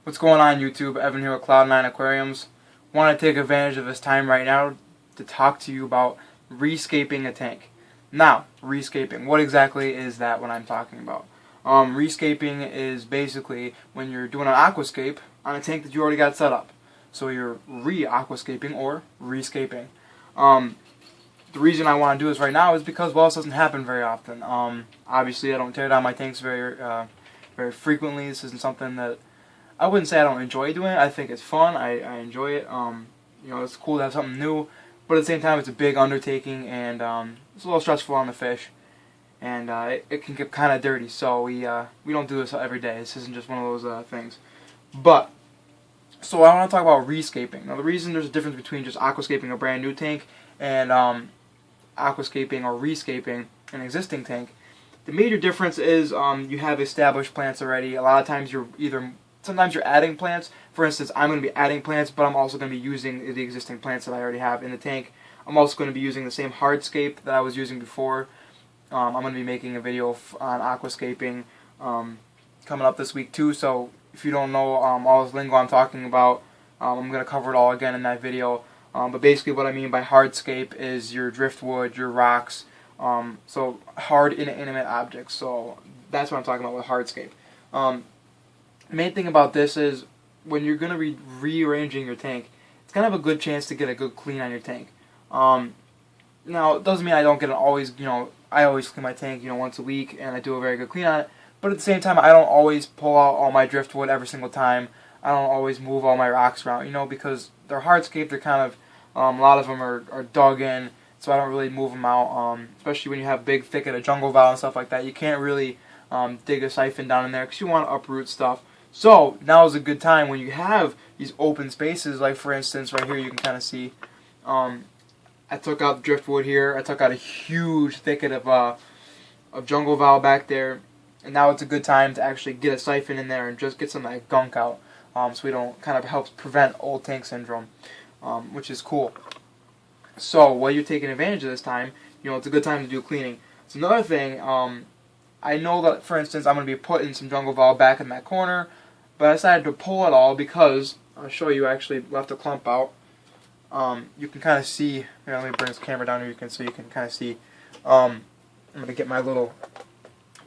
What's going on, YouTube? Evan here with Cloud9 Aquariums. Want to take advantage of this time right now to talk to you about rescaping a tank. Now, rescaping. What exactly is that when I'm talking about? Rescaping is basically when you're doing an aquascape on a tank that you already got set up. So you're re-aquascaping or rescaping. The reason I want to do this right now is because, well, this doesn't happen very often. Obviously, I don't tear down my tanks very frequently. This isn't something that I wouldn't say I don't enjoy doing it. I think it's fun. I enjoy it. It's cool to have something new, but at the same time, it's a big undertaking, and it's a little stressful on the fish, and it can get kind of dirty. So we don't do this every day. This isn't just one of those things. But so I want to talk about rescaping. Now, the reason there's a difference between just aquascaping a brand new tank and aquascaping or rescaping an existing tank, the major difference is you have established plants already. A lot of times sometimes you're adding plants. For instance, I'm going to be adding plants, but I'm also going to be using the existing plants that I already have in the tank. I'm also going to be using the same hardscape that I was using before. I'm going to be making a video on aquascaping coming up this week too, so if you don't know all this lingo I'm talking about, I'm going to cover it all again in that video. But basically what I mean by hardscape is your driftwood, your rocks, so hard inanimate objects. So that's what I'm talking about with hardscape. The main thing about this is when you're going to be rearranging your tank, it's kind of a good chance to get a good clean on your tank. Now, it doesn't mean I don't get I always clean my tank, once a week, and I do a very good clean on it. But at the same time, I don't always pull out all my driftwood every single time. I don't always move all my rocks around, because they're hardscape. They're kind of, a lot of them are dug in, so I don't really move them out. Especially when you have big thicket of jungle fowl and stuff like that, you can't really dig a siphon down in there because you want to uproot stuff. So now is a good time when you have these open spaces, like for instance right here you can kind of see I took out the driftwood here. I took out a huge thicket of jungle fowl back there, and now it's a good time to actually get a siphon in there and just get some of that gunk out, so we don't kind of helps prevent old tank syndrome, which is cool. So while you're taking advantage of this time, it's a good time to do cleaning. It's another thing. I know that, for instance, I'm going to be putting some jungle fowl back in that corner, but I decided to pull it all because, I'll show you, actually left a clump out. You can kind of see, here, let me bring this camera down here so you can kind of see. I'm going to get my little,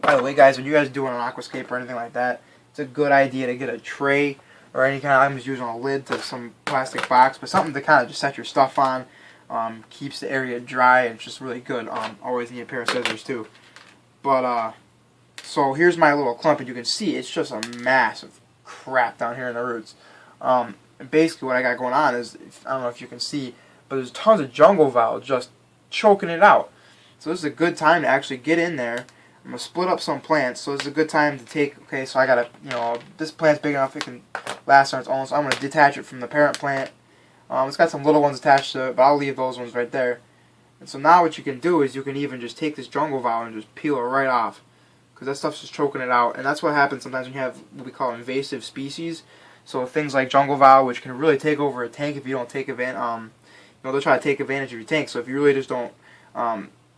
by the way guys, when you guys are doing an aquascape or anything like that, it's a good idea to get a tray or any kind of, I'm just using a lid to some plastic box, but something to kind of just set your stuff on. Keeps the area dry, and it's just really good. Always need a pair of scissors too. But, so here's my little clump, and you can see it's just a mass of crap down here in the roots. And basically what I got going on is, I don't know if you can see, but there's tons of jungle fowl just choking it out. So this is a good time to actually get in there. I'm going to split up some plants, so this is a good time to take, okay, so I got to, this plant's big enough it can last on its own, so I'm going to detach it from the parent plant. It's got some little ones attached to it, but I'll leave those ones right there. And so now what you can do is you can even just take this jungle fowl and just peel it right off, because that stuff's just choking it out. And that's what happens sometimes when you have what we call invasive species. So things like jungle fowl, which can really take over a tank if you don't take advantage. They'll try to take advantage of your tank. So if you really just don't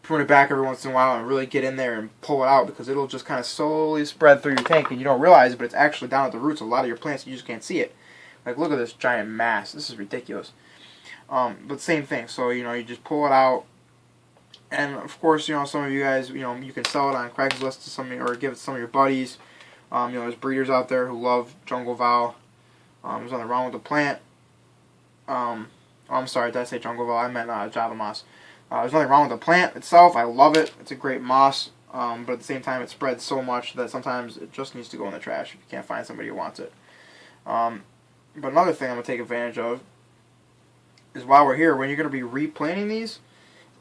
prune it back every once in a while and really get in there and pull it out, because it'll just kind of slowly spread through your tank and you don't realize it, but it's actually down at the roots of a lot of your plants. You just can't see it. Like, look at this giant mass. This is ridiculous. But same thing. So you just pull it out. And of course, some of you guys, you can sell it on Craigslist to some, or give it to some of your buddies. There's breeders out there who love jungle fowl. There's nothing wrong with the plant. I'm sorry, did I say jungle fowl? I meant Java moss. There's nothing wrong with the plant itself. I love it. It's a great moss. But at the same time, it spreads so much that sometimes it just needs to go in the trash if you can't find somebody who wants it. But another thing I'm going to take advantage of is, while we're here, when you're going to be replanting these,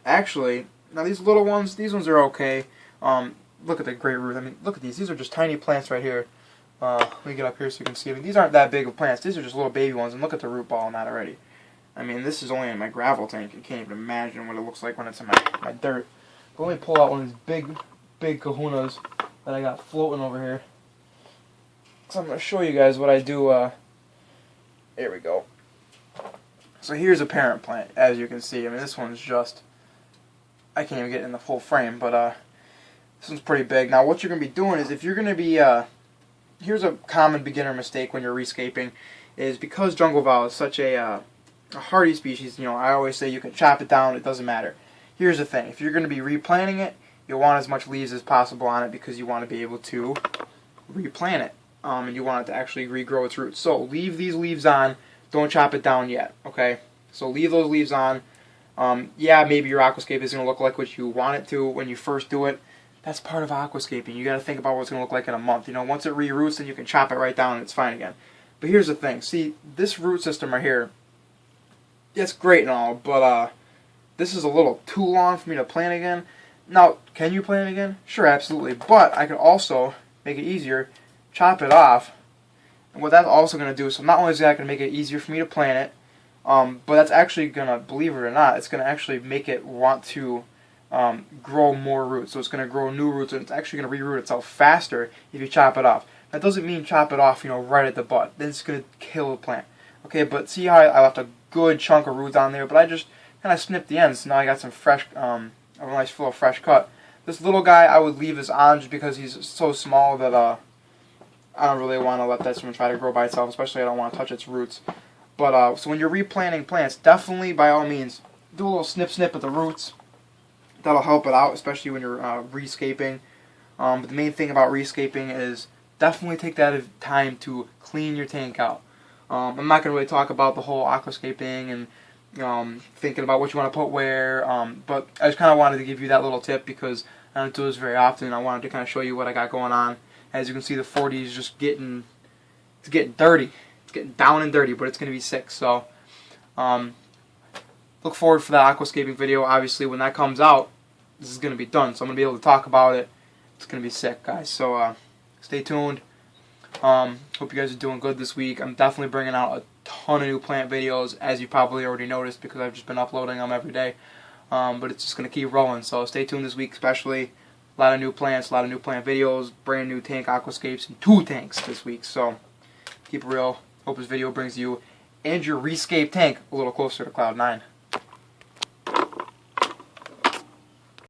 actually, now these little ones, these ones are okay. Look at the great root. I mean, look at these. These are just tiny plants right here. Let me get up here so you can see. I mean, these aren't that big of plants. These are just little baby ones, and look at the root ball on that already. I mean, this is only in my gravel tank. You can't even imagine what it looks like when it's in my dirt. But let me pull out one of these big kahunas that I got floating over here. So I'm going to show you guys what I do. Here we go. So here's a parent plant, as you can see. I mean, this one's just, I can't even get it in the full frame, but this one's pretty big. Now, what you're going to be doing is, if you're going to be here's a common beginner mistake when you're rescaping, is because jungle fowl is such a hardy species. You know, I always say you can chop it down; it doesn't matter. Here's the thing: if you're going to be replanting it, you'll want as much leaves as possible on it because you want to be able to replant it, and you want it to actually regrow its roots. So leave these leaves on. Don't chop it down yet. Okay? So leave those leaves on. Yeah, maybe your aquascape isn't going to look like what you want it to when you first do it. That's part of aquascaping. You got to think about what it's going to look like in a month. You know, once it re-roots, then you can chop it right down and it's fine again. But here's the thing. See, this root system right here, it's great and all, but this is a little too long for me to plant again. Now, can you plant again? Sure, absolutely. But I could also make it easier, chop it off. And what that's also going to do, so not only is that going to make it easier for me to plant it, but that's actually going to, believe it or not, it's going to actually make it want to grow more roots. So it's going to grow new roots, and it's actually going to reroot itself faster if you chop it off. That doesn't mean chop it off, you know, right at the butt. Then it's going to kill the plant. Okay, but see how I left a good chunk of roots on there, but I just kind of snipped the ends. So now I got some fresh, a nice full of fresh cut. This little guy I would leave this on just because he's so small that I don't really want to let this one try to grow by itself, especially I don't want to touch its roots. But so when you're replanting plants, definitely by all means do a little snip of the roots. That'll help it out, especially when you're rescaping. But the main thing about rescaping is definitely take that time to clean your tank out. I'm not going to really talk about the whole aquascaping and thinking about what you want to put where, but I just kind of wanted to give you that little tip because I don't do this very often. I wanted to kind of show you what I got going on. As you can see, the 40 is just getting dirty. It's getting down and dirty, but it's going to be sick. So look forward for that aquascaping video. Obviously, when that comes out, this is going to be done, so I'm going to be able to talk about it. It's going to be sick, guys. So stay tuned. Hope you guys are doing good this week. I'm definitely bringing out a ton of new plant videos, as you probably already noticed, because I've just been uploading them every day. But it's just going to keep rolling, so stay tuned this week especially. A lot of new plants, a lot of new plant videos, brand new tank aquascapes, and 2 tanks this week. So keep it real. Hope this video brings you and your Rescape tank a little closer to Cloud 9.